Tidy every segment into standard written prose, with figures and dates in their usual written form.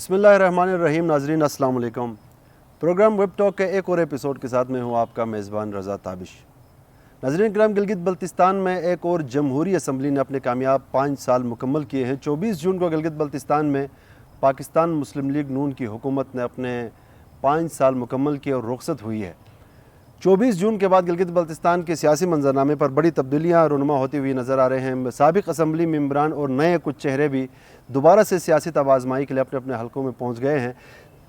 بسم اللہ الرحمن الرحیم. ناظرین السلام علیکم. پروگرام ویب ٹاک کے ایک اور ایپیسوڈ کے ساتھ میں ہوں آپ کا میزبان رضا تابش. ناظرین کرام، گلگت بلتستان میں ایک اور جمہوری اسمبلی نے اپنے کامیاب 5 سال مکمل کیے ہیں. 24 جون کو گلگت بلتستان میں پاکستان مسلم لیگ نون کی حکومت نے اپنے 5 سال مکمل کیے اور رخصت ہوئی ہے. 24 جون کے بعد گلگت بلتستان کے سیاسی منظرنامے پر بڑی تبدیلیاں رونما ہوتی ہوئی نظر آ رہے ہیں. سابق اسمبلی ممبران اور نئے کچھ چہرے بھی دوبارہ سے سیاسی آزمائی کے لیے اپنے اپنے حلقوں میں پہنچ گئے ہیں.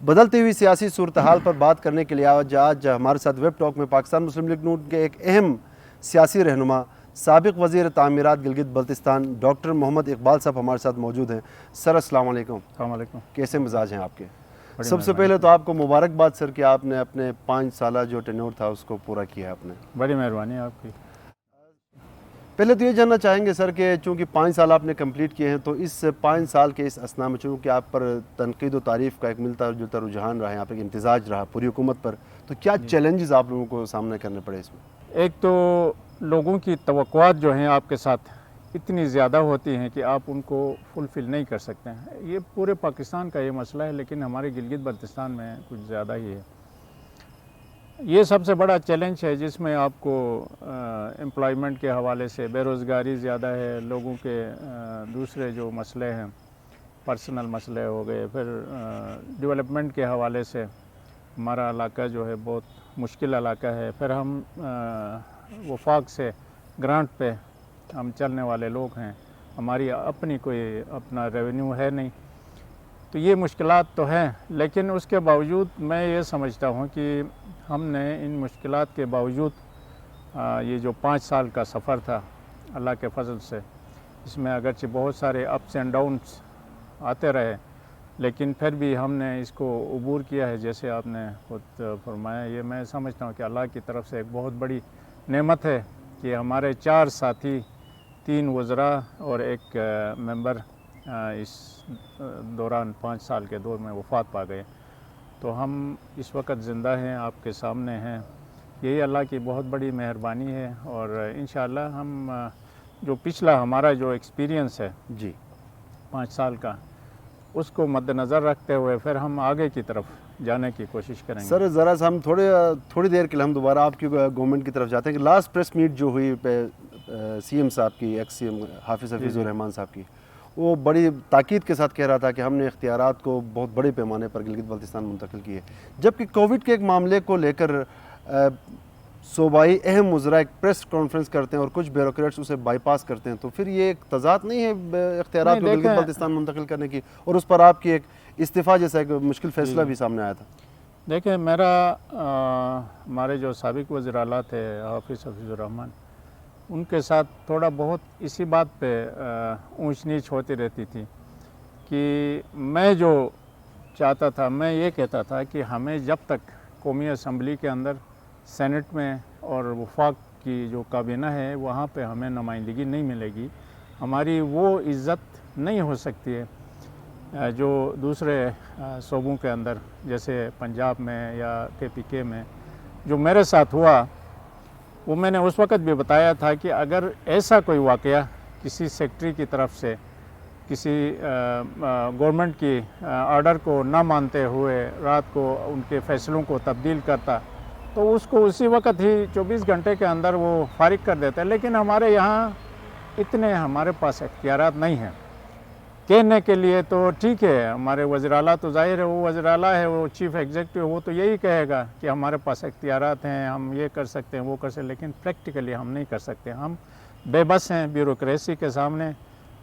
بدلتی ہوئی سیاسی صورتحال پر بات کرنے کے لیے آج ہمارے ساتھ ویب ٹاک میں پاکستان مسلم لیگ نون کے ایک اہم سیاسی رہنما سابق وزیر تعمیرات گلگت بلتستان ڈاکٹر محمد اقبال صاحب ہمارے ساتھ موجود ہیں. سر السلام علیکم. السلام علیکم. کیسے مزاج ہیں آپ کے؟ سب سے پہلے تو آپ کو مبارکباد سر کہ آپ نے اپنے 5 سالہ جو ٹینیور تھا اس کو پورا کیا ہے آپ نے. بڑی مہربانی آپ کی. پہلے تو یہ جاننا چاہیں گے سر کہ چونکہ 5 سال آپ نے کمپلیٹ کیے ہیں تو اس 5 سال کے اس اثناء میں چونکہ آپ پر تنقید و تعریف کا ایک ملتا جلتا رجحان رہا ہے، آپ ایک امتزاج رہا پوری حکومت پر، تو کیا چیلنجز آپ لوگوں کو سامنے کرنے پڑے اس میں؟ ایک تو لوگوں کی توقعات جو ہیں آپ کے ساتھ اتنی زیادہ ہوتی ہیں کہ آپ ان کو فلفل نہیں کر سکتے ہیں. یہ پورے پاکستان کا یہ مسئلہ ہے، لیکن ہمارے گلگت بلتستان میں کچھ زیادہ ہی ہے. یہ سب سے بڑا چیلنج ہے جس میں آپ کو امپلائمنٹ کے حوالے سے بے روزگاری زیادہ ہے، لوگوں کے دوسرے جو مسئلے ہیں پرسنل مسئلے ہو گئے، پھر ڈیولپمنٹ کے حوالے سے ہمارا علاقہ جو ہے بہت مشکل علاقہ ہے. پھر ہم وفاق سے گرانٹ پہ ہم چلنے والے لوگ ہیں، ہماری اپنی کوئی اپنا ریونیو ہے نہیں، تو یہ مشکلات تو ہیں. لیکن اس کے باوجود میں یہ سمجھتا ہوں کہ ہم نے ان مشکلات کے باوجود یہ جو 5 سال کا سفر تھا اللہ کے فضل سے، اس میں اگرچہ بہت سارے اپس اینڈ ڈاؤنس آتے رہے، لیکن پھر بھی ہم نے اس کو عبور کیا ہے. جیسے آپ نے خود فرمایا، یہ میں سمجھتا ہوں کہ اللہ کی طرف سے ایک بہت بڑی نعمت ہے کہ ہمارے 4 ساتھی، 3 وزراء اور 1 ممبر اس دوران 5 سال کے دور میں وفات پا گئے. تو ہم اس وقت زندہ ہیں، آپ کے سامنے ہیں. یہی اللہ کی بہت بڑی مہربانی ہے، اور انشاءاللہ ہم جو پچھلا ہمارا جو ایکسپیرینس ہے جی 5 سال کا، اس کو مد نظر رکھتے ہوئے پھر ہم آگے کی طرف جانے کی کوشش کریں گے. سر ذرا سا ہم تھوڑی دیر کے لیے ہم دوبارہ آپ کی گورنمنٹ کی طرف جاتے ہیں کہ لاسٹ پریس میٹ جو ہوئی سی ایم صاحب کی، ایکس سی ایم حافظ حفیظ الرحمان صاحب کی، وہ بڑی تاکید کے ساتھ کہہ رہا تھا کہ ہم نے اختیارات کو بہت بڑے پیمانے پر گلگت بلتستان منتقل کیے، جبکہ کووڈ کے ایک معاملے کو لے کر صوبائی اہم وزراء ایک پریس کانفرنس کرتے ہیں اور کچھ بیوروکریٹس اسے بائی پاس کرتے ہیں. تو پھر یہ ایک تضاد نہیں ہے اختیارات کو گلگت بلتستان منتقل کرنے کی، اور اس پر آپ کی ایک استعفیٰ جیسا ایک مشکل فیصلہ بھی سامنے آیا تھا؟ دیکھیں، ہمارے جو سابق وزیر اعلیٰ تھے حافظ حفیظ الرحمان، ان کے ساتھ تھوڑا بہت اسی بات پہ اونچ نیچ ہوتی رہتی تھی کہ میں جو چاہتا تھا، میں یہ کہتا تھا کہ ہمیں جب تک قومی اسمبلی کے اندر، سینٹ میں اور وفاق کی جو کابینہ ہے وہاں پہ ہمیں نمائندگی نہیں ملے گی، ہماری وہ عزت نہیں ہو سکتی ہے جو دوسرے صوبوں کے اندر، جیسے پنجاب میں یا KPK میں جو میرے ساتھ ہوا. وہ میں نے اس وقت بھی بتایا تھا کہ اگر ایسا کوئی واقعہ کسی سیکٹری کی طرف سے کسی گورنمنٹ کی آرڈر کو نہ مانتے ہوئے رات کو ان کے فیصلوں کو تبدیل کرتا، تو اس کو اسی وقت ہی 24 گھنٹے کے اندر وہ فارغ کر دیتا ہے. لیکن ہمارے یہاں اتنے ہمارے پاس اختیارات نہیں ہیں. کہنے کے لیے تو ٹھیک ہے، ہمارے وزیر اعلیٰ تو ظاہر ہے وہ وزیر اعلیٰ ہے، وہ چیف ایگزیکٹو، وہ تو یہی کہے گا کہ ہمارے پاس اختیارات ہیں، ہم یہ کر سکتے ہیں وہ کر سکتے ہیں، لیکن پریکٹیکلی ہم نہیں کر سکتے. ہم بے بس ہیں بیوروکریسی کے سامنے،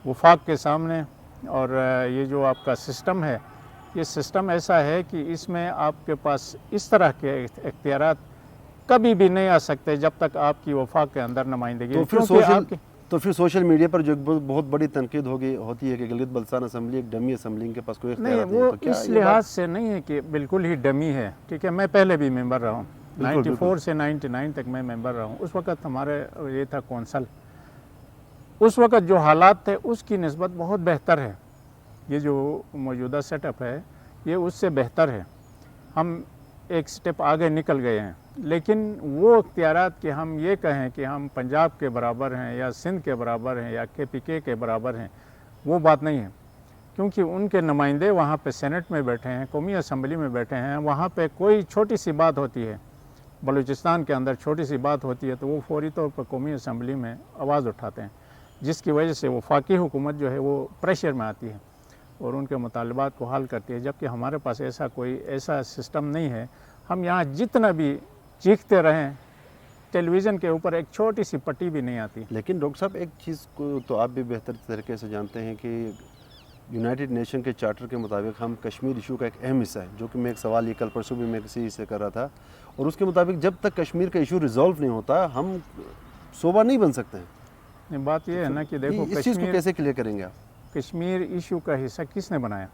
وفاق کے سامنے. اور یہ جو آپ کا سسٹم ہے، یہ سسٹم ایسا ہے کہ اس میں آپ کے پاس اس طرح کے اختیارات کبھی بھی نہیں آ سکتے جب تک آپ کی وفاق کے اندر نمائندگی. تو پھر سوشل میڈیا پر جو بہت بڑی تنقید ہوتی ہے کہ گلگت بلتستان اسمبلی ایک ڈمی اسمبلی، ان کے پاس کوئی اختیارات نہیں ہے. وہ اس لحاظ سے نہیں ہے کہ بالکل ہی ڈمی ہے. ٹھیک ہے، میں پہلے بھی ممبر رہا ہوں، 94 سے 99 تک میں ممبر رہا ہوں. اس وقت ہمارے یہ تھا کونسل. اس وقت جو حالات تھے اس کی نسبت بہت بہتر ہے. یہ جو موجودہ سیٹ اپ ہے یہ اس سے بہتر ہے. ہم ایک سٹیپ آگے نکل گئے ہیں. لیکن وہ اختیارات کہ ہم یہ کہیں کہ ہم پنجاب کے برابر ہیں یا سندھ کے برابر ہیں یا KPK کے برابر ہیں، وہ بات نہیں ہے. کیونکہ ان کے نمائندے وہاں پہ سینٹ میں بیٹھے ہیں، قومی اسمبلی میں بیٹھے ہیں، وہاں پہ کوئی چھوٹی سی بات ہوتی ہے، بلوچستان کے اندر چھوٹی سی بات ہوتی ہے تو وہ فوری طور پر قومی اسمبلی میں آواز اٹھاتے ہیں، جس کی وجہ سے وفاقی حکومت جو ہے وہ پریشر میں آتی ہے اور ان کے مطالبات کو حل کرتی ہے، جبکہ ہمارے پاس ایسا سسٹم نہیں ہے۔ ہم یہاں جتنا بھی چیختے رہیں، ٹیلی ویژن کے اوپر ایک چھوٹی سی پٹی بھی نہیں آتی۔ لیکن ڈاکٹر صاحب ایک چیز کو تو آپ بھی بہتر طریقے سے جانتے ہیں کہ یونائٹڈ نیشن کے چارٹر کے مطابق ہم کشمیر ایشو کا ایک اہم حصہ ہے، جو کہ میں ایک سوال یہ کل پرسوں بھی میں کسی سے کر رہا تھا، اور اس کے مطابق جب تک کشمیر کا ایشو ریزالو نہیں ہوتا ہم صوبہ نہیں بن سکتے ہیں۔ بات یہ ہے نا کہ دیکھو اس چیز کو کیسے کلیئر کریں گے آپ؟ کشمیر ایشو کا حصہ کس نے بنایا؟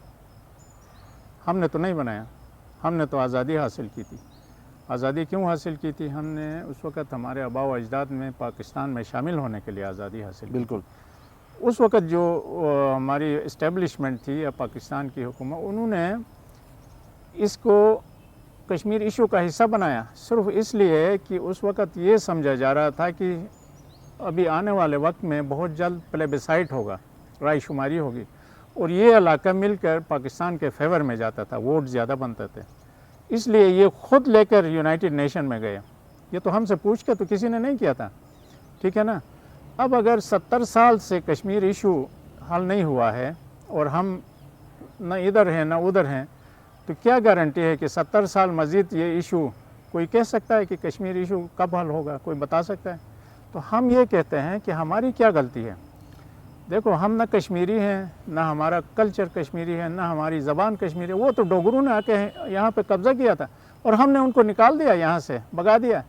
ہم نے تو نہیں بنایا، ہم نے تو آزادی حاصل کی تھی۔ آزادی کیوں حاصل کی تھی؟ ہم نے اس وقت ہمارے آباء و اجداد میں پاکستان میں شامل ہونے کے لیے آزادی حاصل کی۔ بالکل۔ اس وقت جو ہماری اسٹیبلشمنٹ تھی یا پاکستان کی حکومت، انہوں نے اس کو کشمیر ایشو کا حصہ بنایا صرف اس لیے کہ اس وقت یہ سمجھا جا رہا تھا کہ ابھی آنے والے وقت میں بہت جلد پلیبیسائٹ ہوگا، رائے شماری ہوگی، اور یہ علاقہ مل کر پاکستان کے فیور میں جاتا تھا، ووٹ زیادہ بنتے تھے، اس لیے یہ خود لے کر یونائٹڈ نیشن میں گئے۔ یہ تو ہم سے پوچھ کے تو کسی نے نہیں کیا تھا، ٹھیک ہے نا؟ اب اگر 70 سال سے کشمیر ایشو حل نہیں ہوا ہے اور ہم نہ ادھر ہیں نہ ادھر ہیں، تو کیا گارنٹی ہے کہ 70 سال مزید یہ ایشو کوئی کہہ سکتا ہے کہ کشمیر ایشو کب حل ہوگا؟ کوئی بتا سکتا ہے؟ تو ہم یہ کہتے ہیں کہ ہماری کیا غلطی ہے؟ دیکھو ہم نہ کشمیری ہیں، نہ ہمارا کلچر کشمیری ہے، نہ ہماری زبان کشمیری ہے۔ وہ تو ڈوگروں نے آ کے یہاں پہ قبضہ کیا تھا اور ہم نے ان کو نکال دیا، یہاں سے بھگا دیا۔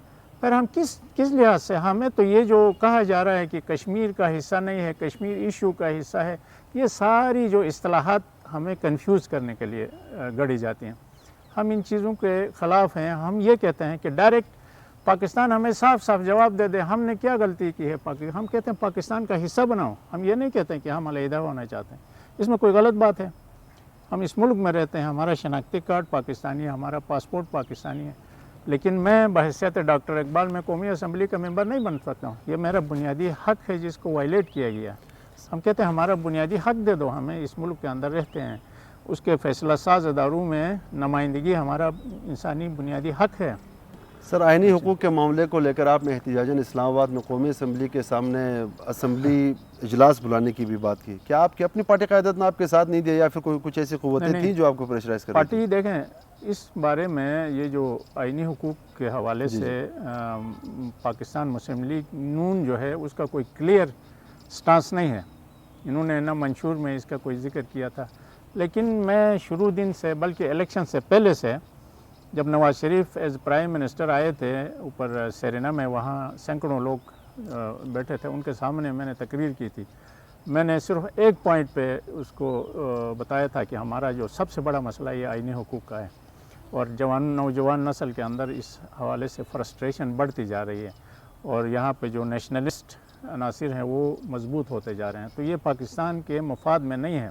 پھر ہم کس لحاظ سے، ہمیں تو یہ جو کہا جا رہا ہے کہ کشمیر کا حصہ نہیں ہے، کشمیر ایشو کا حصہ ہے، یہ ساری جو اصطلاحات ہمیں کنفیوز کرنے کے لیے گڑھی جاتی ہیں۔ ہم ان چیزوں کے خلاف ہیں۔ ہم یہ کہتے ہیں کہ ڈائریکٹ پاکستان ہمیں صاف صاف جواب دے دے ہم نے کیا غلطی کی ہے۔ ہم کہتے ہیں پاکستان کا حصہ بناؤ، ہم یہ نہیں کہتے ہیں کہ ہم علیحدہ ہونا چاہتے ہیں، اس میں کوئی غلط بات ہے۔ ہم اس ملک میں رہتے ہیں، ہمارا شناختی کارڈ پاکستانی ہے، ہمارا پاسپورٹ پاکستانی ہے، لیکن میں بحیثیت ڈاکٹر اقبال میں قومی اسمبلی کا ممبر نہیں بن سکتا ہوں۔ یہ میرا بنیادی حق ہے جس کو وائلیٹ کیا گیا ہے۔ ہم کہتے ہیں ہمارا بنیادی حق دے دو، ہمیں اس ملک کے اندر رہتے ہیں، اس کے فیصلہ ساز اداروں میں نمائندگی ہمارا انسانی بنیادی حق ہے۔ سر، آئینی حقوق کے معاملے کو لے کر آپ نے احتجاجاً اسلام آباد میں قومی اسمبلی کے سامنے اسمبلی اجلاس بلانے کی بھی بات کی۔ کیا آپ کی اپنی پارٹی قیادت نے آپ کے ساتھ نہیں دیا یا پھر کچھ ایسی قوتیں تھیں جو آپ کو پریشرائز کر رہی تھیں؟ پارٹی دیکھیں، اس بارے میں یہ جو آئینی حقوق کے حوالے سے پاکستان مسلم لیگ نون جو ہے اس کا کوئی کلیئر سٹانس نہیں ہے۔ انہوں نے نہ منشور میں اس کا کوئی ذکر کیا تھا، لیکن میں شروع دن سے، بلکہ الیکشن سے پہلے سے، جب Nawaz Sharif as prime minister آئے تھے اوپر سیرینا میں، وہاں سینکڑوں لوگ بیٹھے تھے، ان کے سامنے میں نے تقریر کی تھی۔ میں نے صرف ایک پوائنٹ پہ اس کو بتایا تھا کہ ہمارا جو سب سے بڑا مسئلہ یہ آئینی حقوق کا ہے، اور نوجوان نسل کے اندر اس حوالے سے فرسٹریشن بڑھتی جا رہی ہے، اور یہاں پہ جو نیشنلسٹ عناصر ہیں وہ مضبوط ہوتے جا رہے ہیں۔ تو یہ پاکستان کے مفاد میں نہیں ہے۔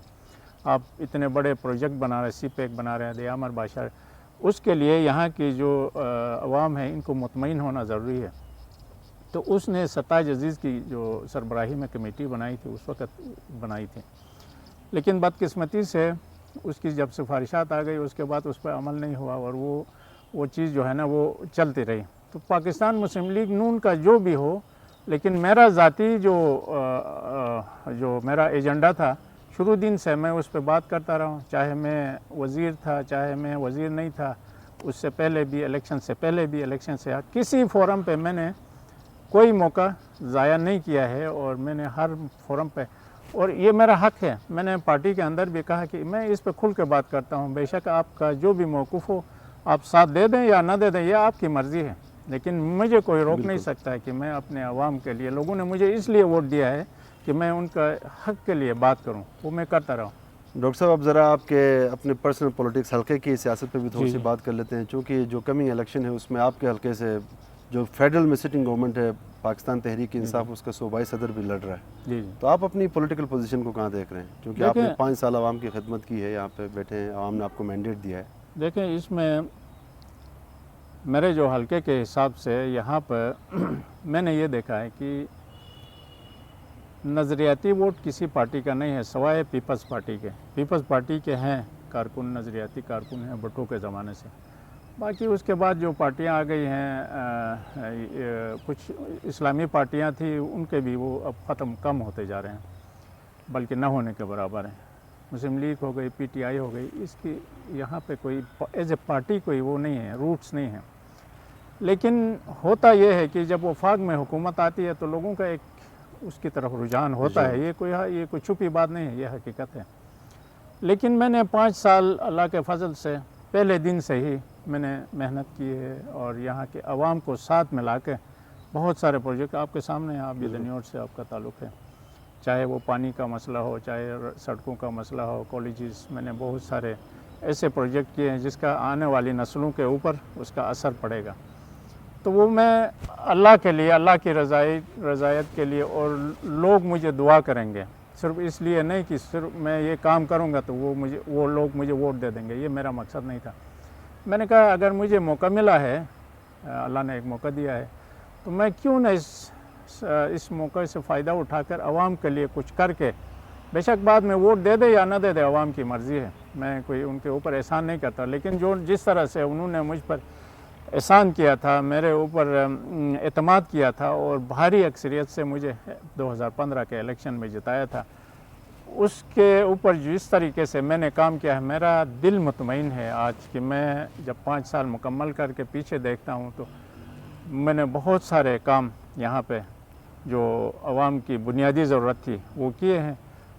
آپ اتنے بڑے پروجیکٹ بنا رہے ہیں، سی پیک بنا رہے ہیں، دیامر بادشاہ، اس کے لیے یہاں کی جو عوام ہے ان کو مطمئن ہونا ضروری ہے۔ تو اس نے 27 عزیز کی جو سربراہی میں کمیٹی بنائی تھی اس وقت بنائی تھی، لیکن بدقسمتی سے اس کی جب سفارشات آ گئی اس کے بعد اس پہ عمل نہیں ہوا، اور وہ چیز جو ہے نا وہ چلتی رہی۔ تو پاکستان مسلم لیگ نون کا جو بھی ہو، لیکن میرا ذاتی جو میرا ایجنڈا تھا، شروع دن سے میں اس پہ بات کرتا رہا ہوں، چاہے میں وزیر تھا، چاہے میں وزیر نہیں تھا، اس سے پہلے بھی، الیکشن سے پہلے بھی، الیکشن سے کسی فورم پہ میں نے کوئی موقع ضائع نہیں کیا ہے، اور میں نے ہر فورم پہ، اور یہ میرا حق ہے۔ میں نے پارٹی کے اندر بھی کہا کہ میں اس پہ کھل کے بات کرتا ہوں، بے شک آپ کا جو بھی موقف ہو آپ ساتھ دے دیں یا نہ دے دیں، یہ آپ کی مرضی ہے، لیکن مجھے کوئی روک نہیں سکتا ہے کہ میں اپنے عوام کے لیے، لوگوں نے مجھے اس لیے ووٹ دیا ہے کہ میں ان کا حق کے لیے بات کروں، وہ میں کرتا رہا ہوں۔ ڈاکٹر صاحب، اب ذرا آپ کے اپنے پرسنل پولیٹکس حلقے کی سیاست پہ بھی تھوڑی سی بات کر لیتے ہیں، چونکہ جو کمنگ الیکشن ہے اس میں آپ کے حلقے سے جو فیڈرل میں سٹنگ گورنمنٹ ہے پاکستان تحریک انصاف، اس کا صوبائی صدر بھی لڑ رہا ہے، تو آپ اپنی پولیٹیکل پوزیشن کو کہاں دیکھ رہے ہیں؟ کیونکہ آپ نے 5 سال عوام کی خدمت کی ہے، یہاں پہ بیٹھے ہیں، عوام نے آپ کو مینڈیٹ دیا ہے۔ دیکھیں، اس میں میرے جو حلقے کے حساب سے یہاں پر میں نے یہ دیکھا ہے کہ نظریاتی ووٹ کسی پارٹی کا نہیں ہے سوائے پیپلز پارٹی کے. پیپلز پارٹی کے ہیں کارکن, نظریاتی کارکن ہیں بھٹو کے زمانے سے. باقی اس کے بعد جو پارٹیاں آ گئی ہیں, کچھ اسلامی پارٹیاں تھیں, ان کے بھی وہ اب کم ہوتے جا رہے ہیں, بلکہ نہ ہونے کے برابر ہیں. مسلم لیگ ہو گئی, پی ٹی آئی ہو گئی, اس کی یہاں پہ کوئی ایز اے پارٹی کوئی وہ نہیں ہے, روٹس نہیں ہیں. لیکن ہوتا یہ ہے کہ جب وفاق میں حکومت آتی ہے تو لوگوں کا ایک اس کی طرف رجحان ہوتا ہے. یہ کوئی چھپی بات نہیں ہے, یہ حقیقت ہے. لیکن میں نے 5 سال اللہ کے فضل سے پہلے دن سے ہی میں نے محنت کی ہے, اور یہاں کے عوام کو ساتھ ملا کے بہت سارے پروجیکٹ آپ کے سامنے ہیں. آپ بھی دنیوٹ سے آپ کا تعلق ہے, چاہے وہ پانی کا مسئلہ ہو, چاہے سڑکوں کا مسئلہ ہو, کالجز. میں نے بہت سارے ایسے پروجیکٹ کیے ہیں جس کا آنے والی نسلوں کے اوپر اس کا اثر پڑے گا. تو وہ میں اللہ کے لیے, اللہ کی رضایت کے لیے, اور لوگ مجھے دعا کریں گے, صرف اس لیے نہیں کہ صرف میں یہ کام کروں گا تو وہ لوگ مجھے ووٹ دے دیں گے. یہ میرا مقصد نہیں تھا. میں نے کہا اگر مجھے موقع ملا ہے, اللہ نے ایک موقع دیا ہے, تو میں کیوں نہ اس موقع سے فائدہ اٹھا کر عوام کے لیے کچھ کر کے, بے شک بعد میں ووٹ دے دے یا نہ دے دے عوام کی مرضی ہے, میں کوئی ان کے اوپر احسان نہیں کرتا. لیکن جس طرح سے انہوں نے مجھ پر احسان کیا تھا, میرے اوپر اعتماد کیا تھا, اور بھاری اکثریت سے مجھے 2015 کے الیکشن میں جتایا تھا, اس کے اوپر جس طریقے سے میں نے کام کیا ہے, میرا دل مطمئن ہے آج کہ میں جب 5 سال مکمل کر کے پیچھے دیکھتا ہوں تو میں نے بہت سارے کام یہاں پہ جو عوام کی بنیادی ضرورت تھی وہ کیے ہیں.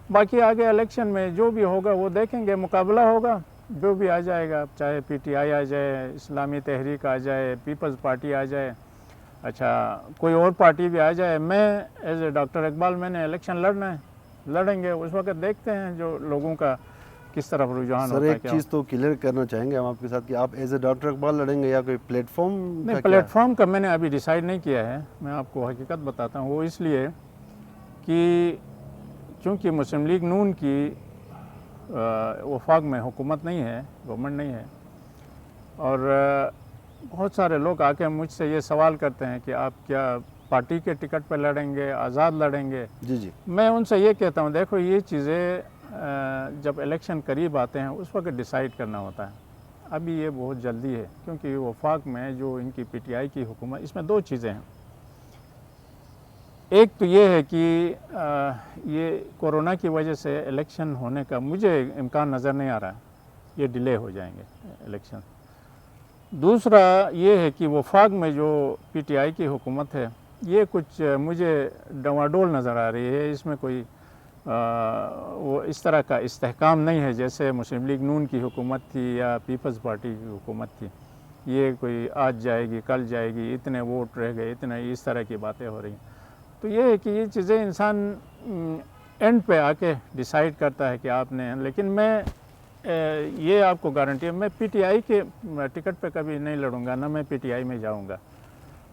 باقی آگے الیکشن میں جو بھی ہوگا وہ دیکھیں گے, مقابلہ ہوگا, جو بھی آ جائے گا, چاہے پی ٹی آئی آ جائے, اسلامی تحریک آ جائے, پیپلز پارٹی آ جائے, اچھا کوئی اور پارٹی بھی آ جائے, میں ایز اے ڈاکٹر اقبال میں نے الیکشن لڑنا ہے, لڑیں گے. اس وقت دیکھتے ہیں جو لوگوں کا کس طرف رجحان ہوتا ہے. سر ایک چیز تو کلیئر کرنا چاہیں گے ہم آپ کے ساتھ کہ آپ ایز اے ڈاکٹر اقبال لڑیں گے یا کوئی پلیٹ فارم؟ نہیں, پلیٹ فارم کا میں نے ابھی ڈیسائیڈ نہیں کیا ہے. میں آپ کو حقیقت بتاتا ہوں. وہ اس لیے کہ چونکہ مسلم لیگ نون کی وفاق میں حکومت نہیں ہے, گورنمنٹ نہیں ہے, اور بہت سارے لوگ آ کے مجھ سے یہ سوال کرتے ہیں کہ آپ کیا پارٹی کے ٹکٹ پہ لڑیں گے, آزاد لڑیں گے؟ جی. میں ان سے یہ کہتا ہوں دیکھو یہ چیزیں جب الیکشن قریب آتے ہیں اس وقت ڈیسائیڈ کرنا ہوتا ہے. ابھی یہ بہت جلدی ہے, کیونکہ وفاق میں جو ان کی پی ٹی آئی کی حکومت, اس میں 2 چیزیں ہیں. ایک تو یہ ہے کہ یہ کورونا کی وجہ سے الیکشن ہونے کا مجھے امکان نظر نہیں آ رہا ہے, یہ ڈیلے ہو جائیں گے الیکشن. دوسرا یہ ہے کہ وفاق میں جو پی ٹی آئی کی حکومت ہے یہ کچھ مجھے ڈواڈول نظر آ رہی ہے. اس میں کوئی وہ اس طرح کا استحکام نہیں ہے جیسے مسلم لیگ نون کی حکومت تھی یا پیپلز پارٹی کی حکومت تھی. یہ کوئی آج جائے گی, کل جائے گی, اتنے ووٹ رہ گئے, اتنے, اس طرح کی باتیں ہو رہی ہیں. تو یہ ہے کہ یہ چیزیں انسان اینڈ پہ آ کے ڈیسائیڈ کرتا ہے کہ آپ نے. لیکن میں یہ آپ کو گارنٹی ہے میں پی ٹی آئی کے ٹکٹ پہ کبھی نہیں لڑوں گا, نہ میں پی ٹی آئی میں جاؤں گا.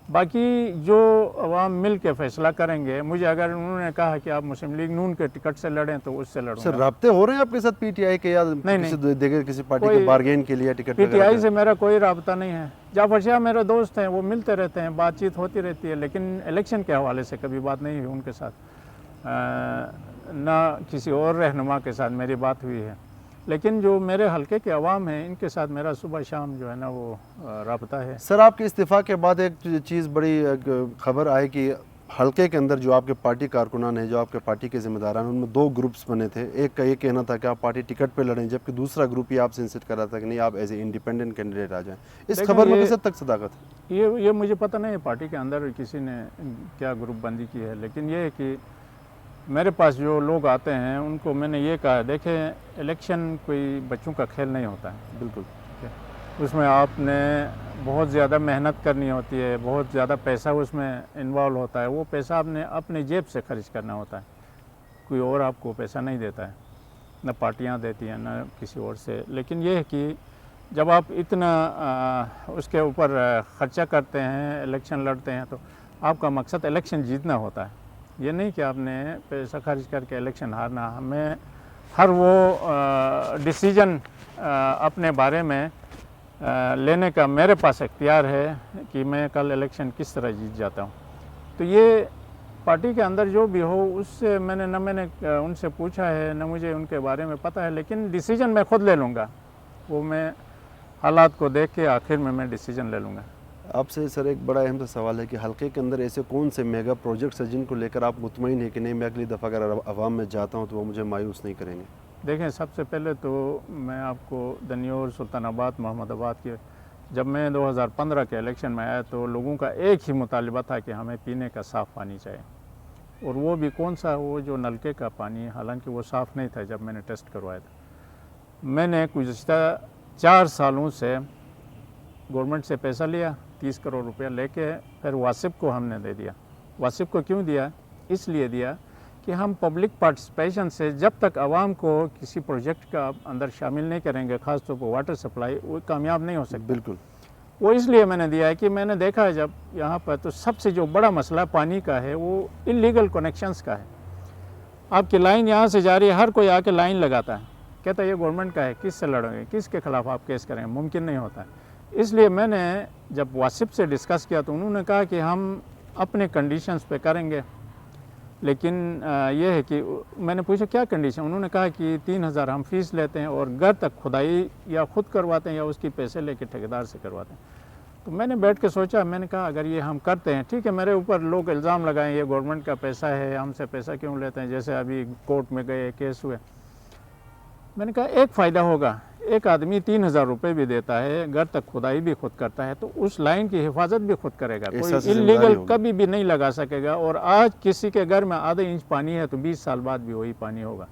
باقی جو عوام مل کے فیصلہ کریں گے, مجھے اگر انہوں نے کہا کہ آپ مسلم لیگ نون کے ٹکٹ سے لڑیں تو اس سے لڑوں گا. سر رابطے ہو رہے ہیں آپ کے ساتھ پی ٹی آئی کے یا کسی پارٹی کے بارگین کے لیے ٹکٹ؟ پی ٹی آئی سے میرا کوئی رابطہ نہیں ہے. جعفر شاہ میرے دوست ہیں, وہ ملتے رہتے ہیں, بات چیت ہوتی رہتی ہے, لیکن الیکشن کے حوالے سے کبھی بات نہیں ہوئی ان کے ساتھ, نہ کسی اور رہنما کے ساتھ میری بات ہوئی ہے. لیکن جو میرے حلقے کے عوام ہیں ان کے ساتھ میرا صبح شام جو ہے نا وہ رابطہ ہے. سر آپ کے استعفیٰ کے بعد ایک چیز بڑی خبر آئی کہ حلقے کے اندر جو آپ کے پارٹی کارکنان ہیں, جو آپ کے پارٹی کے ذمہ داران, ان میں 2 گروپس بنے تھے. ایک کا یہ کہنا تھا کہ آپ پارٹی ٹکٹ پہ لڑیں, جبکہ دوسرا گروپ یہ آپ سے انسسٹ کر رہا تھا کہ نہیں آپ ایز اے انڈیپینڈنٹ کینڈیڈیٹ آ جائیں. اس خبر میں کس حد تک صداقت ہے؟ یہ مجھے پتہ نہیں ہے پارٹی کے اندر کسی نے کیا گروپ بندی کی ہے. لیکن یہ ہے کہ میرے پاس جو لوگ آتے ہیں ان کو میں نے یہ کہا, دیکھیں الیکشن کوئی بچوں کا کھیل نہیں ہوتا ہے. بالکل. اس میں آپ نے بہت زیادہ محنت کرنی ہوتی ہے, بہت زیادہ پیسہ اس میں انوالو ہوتا ہے. وہ پیسہ آپ نے اپنے جیب سے خرچ کرنا ہوتا ہے, کوئی اور آپ کو پیسہ نہیں دیتا ہے, نہ پارٹیاں دیتی ہیں نہ کسی اور سے. لیکن یہ ہے کہ جب آپ اتنا اس کے اوپر خرچہ کرتے ہیں, الیکشن لڑتے ہیں, تو آپ کا مقصد الیکشن جیتنا ہوتا ہے. یہ نہیں کہ آپ نے پیسہ خرچ کر کے الیکشن ہارنا. ہمیں ہر وہ ڈیسیجن اپنے بارے میں لینے کا میرے پاس اختیار ہے کہ میں کل الیکشن کس طرح جیت جاتا ہوں. تو یہ پارٹی کے اندر جو بھی ہو اس سے میں نے ان سے پوچھا ہے نہ مجھے ان کے بارے میں پتہ ہے، لیکن ڈیسیجن میں خود لے لوں گا، وہ میں حالات کو دیکھ کے آخر میں ڈیسیجن لے لوں گا۔ آپ سے سر ایک بڑا اہم سوال ہے کہ حلقے کے اندر ایسے کون سے میگا پروجیکٹس ہیں جن کو لے کر آپ مطمئن ہیں کہ نہیں میں اگلی دفعہ اگر عوام میں جاتا ہوں تو وہ مجھے مایوس نہیں کریں گے؟ دیکھیں، سب سے پہلے تو میں آپ کو دنیور، سلطان آباد، محمد آباد کے جب میں 2015 کے الیکشن میں آیا تو لوگوں کا ایک ہی مطالبہ تھا کہ ہمیں پینے کا صاف پانی چاہیے، اور وہ بھی کون سا؟ وہ جو نلکے کا پانی، حالانکہ وہ صاف نہیں تھا جب میں نے ٹیسٹ کروایا تھا۔ میں نے گزشتہ 4 سالوں سے گورنمنٹ سے پیسہ لیا، 30 کروڑ روپیہ لے کے پھر واسف کو ہم نے دے دیا۔ واسف کو کیوں دیا؟ اس لیے دیا کہ ہم پبلک پارٹیسپیشن سے جب تک عوام کو کسی پروجیکٹ کا اندر شامل نہیں کریں گے، خاص طور پر واٹر سپلائی، وہ کامیاب نہیں ہو سکتا۔ بالکل، وہ اس لیے میں نے دیا ہے کہ میں نے دیکھا ہے جب یہاں پر تو سب سے جو بڑا مسئلہ پانی کا ہے وہ انلیگل کنیکشنز کا ہے۔ آپ کی لائن یہاں سے جا رہی ہے، ہر کوئی آ کے لائن لگاتا ہے، کہتا ہے یہ گورنمنٹ کا ہے، کس سے لڑیں گے، کس کے خلاف آپ کیس کریں گے؟ ممکن نہیں ہوتا ہے۔ اس لیے میں نے جب واسف سے ڈسکس کیا تو انہوں نے کہا کہ ہم اپنے کنڈیشنز پہ کریں گے، لیکن یہ ہے کہ میں نے پوچھا کیا کنڈیشن؟ انہوں نے کہا کہ 3000 ہم فیس لیتے ہیں اور گھر تک کھدائی یا خود کرواتے ہیں یا اس کی پیسے لے کے ٹھیکیدار سے کرواتے ہیں۔ تو میں نے بیٹھ کے سوچا، میں نے کہا اگر یہ ہم کرتے ہیں ٹھیک ہے، میرے اوپر لوگ الزام لگائیں یہ گورنمنٹ کا پیسہ ہے، ہم سے پیسہ کیوں لیتے ہیں، جیسے ابھی کورٹ میں گئے کیس ہوئے۔ میں نے کہا ایک فائدہ ہوگا، ایک آدمی 3000 روپے بھی دیتا ہے، گھر تک کھدائی بھی خود کرتا ہے، تو اس لائن کی حفاظت بھی خود کرے گا، کوئی انلیگل کبھی بھی نہیں لگا سکے گا۔ اور آج کسی کے گھر میں آدھا انچ پانی ہے تو 20 سال بعد بھی وہی پانی ہوگا۔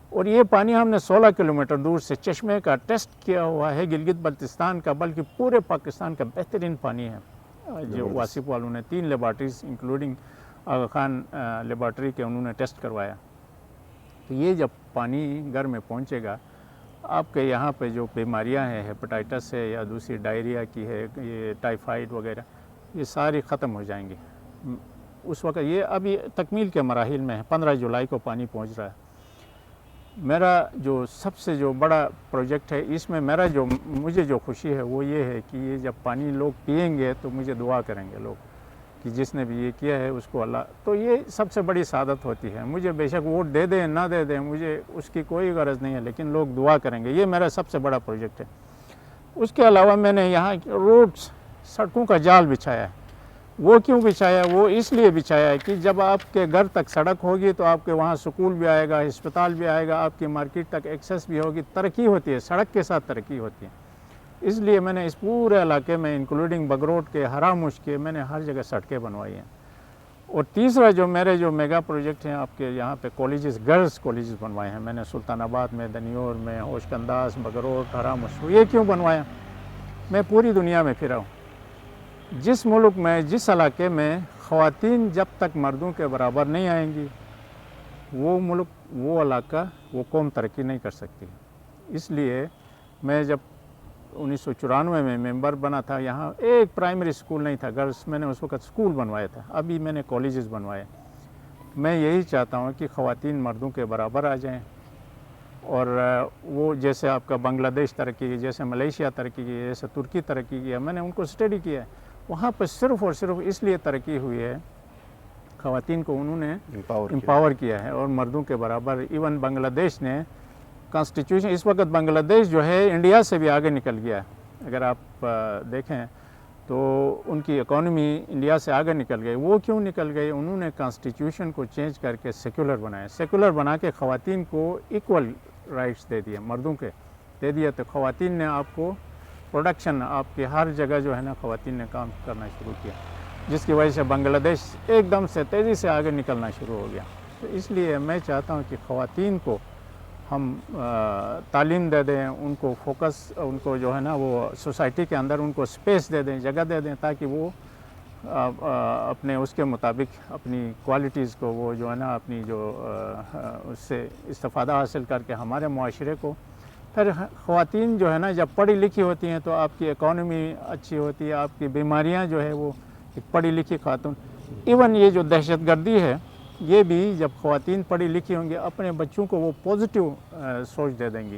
اور یہ پانی ہم نے 16 کلومیٹر دور سے چشمے کا ٹیسٹ کیا ہوا ہے، گلگت بلتستان کا بلکہ پورے پاکستان کا بہترین پانی ہے۔ جو واسف والوں نے 3 لیبارٹریز انکلوڈنگ آغا خان لیبارٹری کے انہوں نے ٹیسٹ کروایا۔ تو یہ جب پانی گھر میں پہنچے گا، آپ کے یہاں پہ جو بیماریاں ہیں، ہیپاٹائٹس ہے یا دوسری ڈائریا کی ہے، یہ ٹائیفائڈ وغیرہ، یہ ساری ختم ہو جائیں گی۔ اس وقت یہ ابھی تکمیل کے مراحل میں ہے، 15 جولائی کو پانی پہنچ رہا ہے۔ میرا جو سب سے جو بڑا پروجیکٹ ہے، اس میں مجھے جو خوشی ہے وہ یہ ہے کہ یہ جب پانی لوگ پئیں گے تو مجھے دعا کریں گے لوگ کہ جس نے بھی یہ کیا ہے اس کو اللہ، تو یہ سب سے بڑی سعادت ہوتی ہے۔ مجھے بے شک ووٹ دے دیں نہ دے دیں، مجھے اس کی کوئی غرض نہیں ہے، لیکن لوگ دعا کریں گے، یہ میرا سب سے بڑا پروجیکٹ ہے۔ اس کے علاوہ میں نے یہاں روڈز، سڑکوں کا جال بچھایا ہے۔ وہ کیوں بچھایا؟ وہ اس لیے بچھایا ہے کہ جب آپ کے گھر تک سڑک ہوگی تو آپ کے وہاں سکول بھی آئے گا، ہسپتال بھی آئے گا، آپ کی مارکیٹ تک ایکسیس بھی ہوگی، ترقی ہوتی ہے، سڑک کے ساتھ ترقی ہوتی ہے۔ اس لیے میں نے اس پورے علاقے میں انکلوڈنگ بگروٹ کے، ہرامش کے، میں نے ہر جگہ سڑکیں بنوائی ہیں۔ اور تیسرا جو میرے جو میگا پروجیکٹ ہیں، آپ کے یہاں پہ کالجز، گرلز کالجز بنوائے ہیں میں نے، سلطان آباد میں، دنیور میں، ہوش کنداز، بگروٹ، ہرامش۔ یہ کیوں بنوایا؟ میں پوری دنیا میں پھرا ہوں، جس ملک میں، جس علاقے میں خواتین جب تک مردوں کے برابر نہیں آئیں گی، وہ ملک، وہ علاقہ، وہ قوم ترقی نہیں کر سکتی۔ اس لیے میں جب 1994 میں ممبر بنا تھا، یہاں ایک پرائمری اسکول نہیں تھا گرلز، میں نے اس وقت اسکول بنوایا تھا، ابھی میں نے کالجز بنوائے۔ میں یہی چاہتا ہوں کہ خواتین مردوں کے برابر آ جائیں، اور وہ جیسے آپ کا بنگلہ دیش ترقی کی، جیسے ملیشیا ترقی کی، جیسے ترکی ترقی کیا، میں نے ان کو اسٹڈی کیا ہے، وہاں پہ صرف اور صرف اس لیے ترقی ہوئی ہے، خواتین کو انہوں نے امپاور کیا ہے اور مردوں کے برابر۔ ایون بنگلہ دیش نے کانسٹیٹیوشن، اس وقت بنگلہ دیش جو ہے انڈیا سے بھی آگے نکل گیا ہے، اگر آپ دیکھیں تو ان کی اکانومی انڈیا سے آگے نکل گئی۔ وہ کیوں نکل گئی؟ انہوں نے کانسٹیٹیوشن کو چینج کر کے سیکولر بنایا، سیکولر بنا کے خواتین کو ایکول رائٹس دے دیے، مردوں کے دے دیا، تو خواتین نے آپ کو پروڈکشن، آپ کی ہر جگہ جو ہے نا خواتین نے کام کرنا شروع کیا، جس کی وجہ سے بنگلہ دیش ایک دم سے تیزی سے آگے نکلنا شروع ہو گیا۔ تو اس لیے میں چاہتا ہوں کہ خواتین کو ہم تعلیم دے دیں، ان کو فوکس، ان کو جو ہے نا وہ سوسائٹی کے اندر ان کو اسپیس دے دیں، جگہ دے دیں، تاکہ وہ اپنے اس کے مطابق اپنی کوالٹیز کو، وہ جو ہے نا اپنی جو اس سے استفادہ حاصل کر کے ہمارے معاشرے کو، پھر خواتین جو ہے نا جب پڑھی لکھی ہوتی ہیں تو آپ کی اکانومی اچھی ہوتی ہے، آپ کی بیماریاں جو ہے وہ ایک پڑھی لکھی خاتون، ایون یہ جو دہشت گردی ہے، یہ بھی جب خواتین پڑھی لکھی ہوں گی، اپنے بچوں کو وہ پازیٹیو سوچ دے دیں گی،